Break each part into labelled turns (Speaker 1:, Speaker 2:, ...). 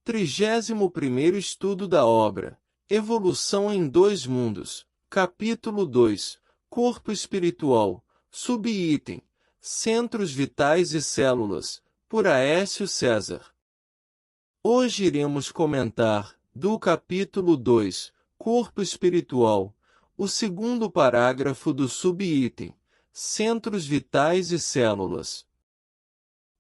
Speaker 1: 31º estudo da obra, Evolução em Dois Mundos, capítulo 2, Corpo Espiritual, subitem, Centros Vitais e Células, por Aécio César. Hoje iremos comentar, do capítulo 2, Corpo Espiritual, o segundo parágrafo do subitem, Centros Vitais e Células.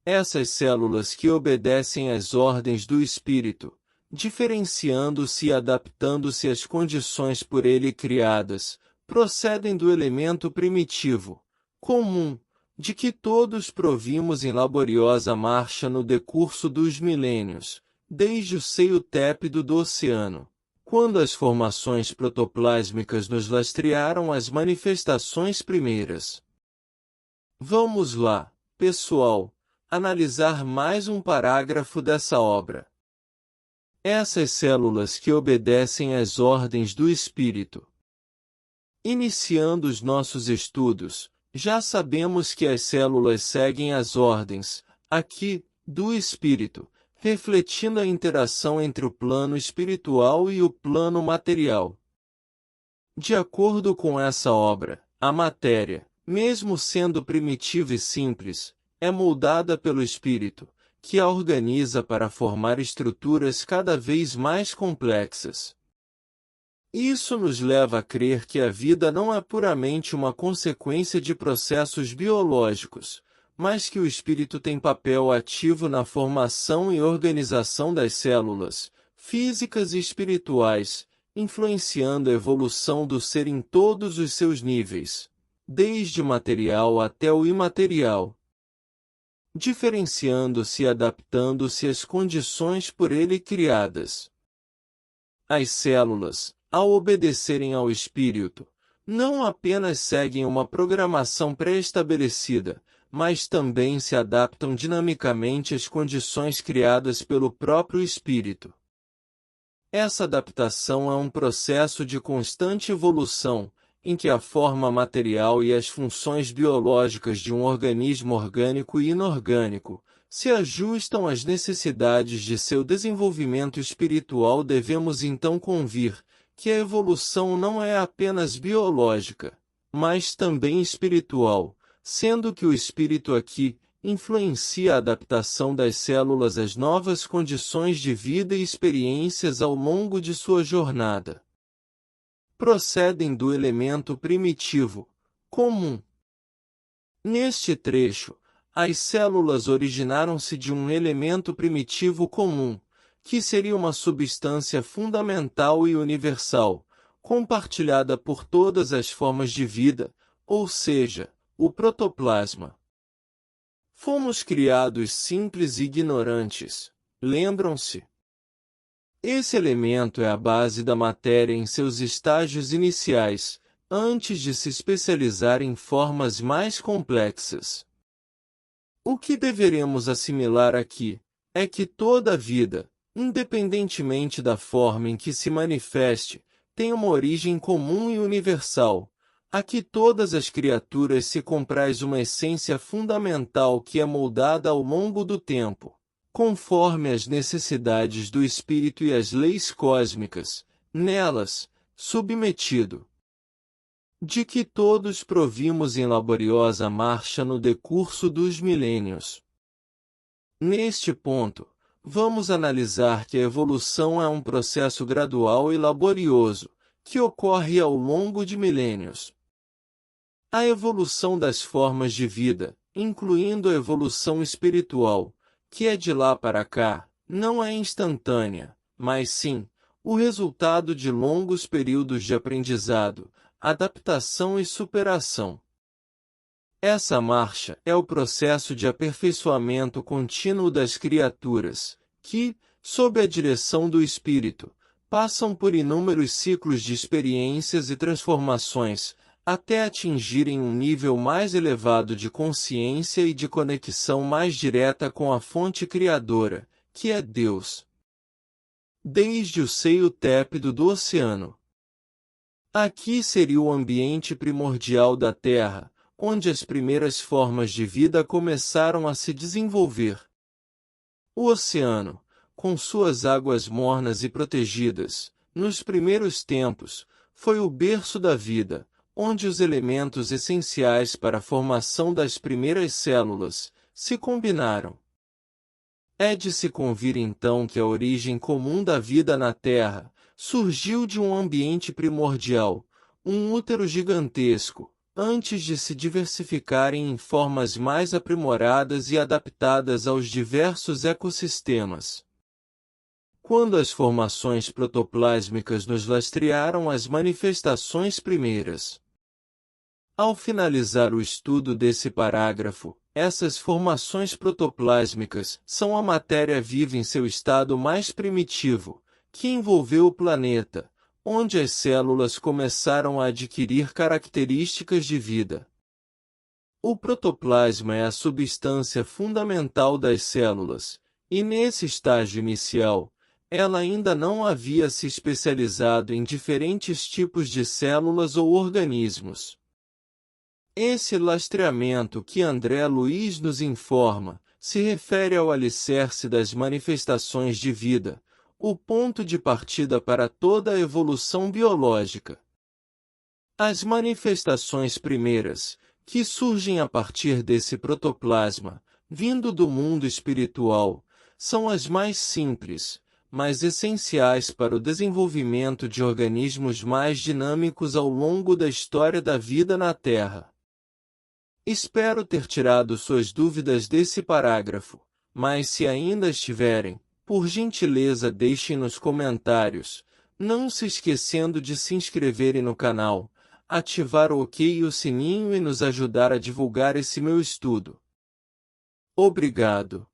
Speaker 1: Essas células que obedecem às ordens do Espírito, diferenciando-se e adaptando-se às condições por ele criadas, procedem do elemento primitivo, comum, de que todos provimos em laboriosa marcha no decurso dos milênios, desde o seio tépido do oceano, quando as formações protoplásmicas nos lastrearam as manifestações primeiras. Vamos lá, pessoal, analisar mais um parágrafo dessa obra. Essas células que obedecem às ordens do Espírito. Iniciando os nossos estudos, já sabemos que as células seguem as ordens, aqui, do Espírito, refletindo a interação entre o plano espiritual e o plano material. De acordo com essa obra, a matéria, mesmo sendo primitiva e simples, é moldada pelo Espírito, que a organiza para formar estruturas cada vez mais complexas. Isso nos leva a crer que a vida não é puramente uma consequência de processos biológicos, mas que o Espírito tem papel ativo na formação e organização das células, físicas e espirituais, influenciando a evolução do ser em todos os seus níveis, desde o material até o imaterial, diferenciando-se e adaptando-se às condições por ele criadas. As células, ao obedecerem ao Espírito, não apenas seguem uma programação pré-estabelecida, mas também se adaptam dinamicamente às condições criadas pelo próprio Espírito. Essa adaptação é um processo de constante evolução, em que a forma material e as funções biológicas de um organismo orgânico e inorgânico se ajustam às necessidades de seu desenvolvimento espiritual. Devemos então convir que a evolução não é apenas biológica, mas também espiritual, sendo que o espírito aqui influencia a adaptação das células às novas condições de vida e experiências ao longo de sua jornada. Procedem do elemento primitivo, comum. Neste trecho, as células originaram-se de um elemento primitivo comum, que seria uma substância fundamental e universal, compartilhada por todas as formas de vida, ou seja, o protoplasma. Fomos criados simples e ignorantes, lembram-se? Esse elemento é a base da matéria em seus estágios iniciais, antes de se especializar em formas mais complexas. O que deveremos assimilar aqui é que toda a vida, independentemente da forma em que se manifeste, tem uma origem comum e universal. Aqui todas as criaturas se compraz uma essência fundamental que é moldada ao longo do tempo, conforme as necessidades do espírito e as leis cósmicas, nelas, submetido. De que todos provimos em laboriosa marcha no decurso dos milênios. Neste ponto, vamos analisar que a evolução é um processo gradual e laborioso, que ocorre ao longo de milênios. A evolução das formas de vida, incluindo a evolução espiritual, que é de lá para cá, não é instantânea, mas sim, o resultado de longos períodos de aprendizado, adaptação e superação. Essa marcha é o processo de aperfeiçoamento contínuo das criaturas, que, sob a direção do Espírito, passam por inúmeros ciclos de experiências e transformações, até atingirem um nível mais elevado de consciência e de conexão mais direta com a fonte criadora, que é Deus. Desde o seio tépido do oceano. Aqui seria o ambiente primordial da Terra, onde as primeiras formas de vida começaram a se desenvolver. O oceano, com suas águas mornas e protegidas, nos primeiros tempos, foi o berço da vida, onde os elementos essenciais para a formação das primeiras células se combinaram. É de se convir então que a origem comum da vida na Terra surgiu de um ambiente primordial, um útero gigantesco, antes de se diversificarem em formas mais aprimoradas e adaptadas aos diversos ecossistemas. Quando as formações protoplásmicas nos lastrearam as manifestações primeiras. Ao finalizar o estudo desse parágrafo, essas formações protoplásmicas são a matéria viva em seu estado mais primitivo, que envolveu o planeta, onde as células começaram a adquirir características de vida. O protoplasma é a substância fundamental das células, e nesse estágio inicial, ela ainda não havia se especializado em diferentes tipos de células ou organismos. Esse lastreamento que André Luiz nos informa, se refere ao alicerce das manifestações de vida, o ponto de partida para toda a evolução biológica. As manifestações primeiras, que surgem a partir desse protoplasma, vindo do mundo espiritual, são as mais simples, mas essenciais para o desenvolvimento de organismos mais dinâmicos ao longo da história da vida na Terra. Espero ter tirado suas dúvidas desse parágrafo, mas se ainda estiverem, por gentileza deixem nos comentários, não se esquecendo de se inscreverem no canal, ativar o OK e o sininho e nos ajudar a divulgar esse meu estudo. Obrigado.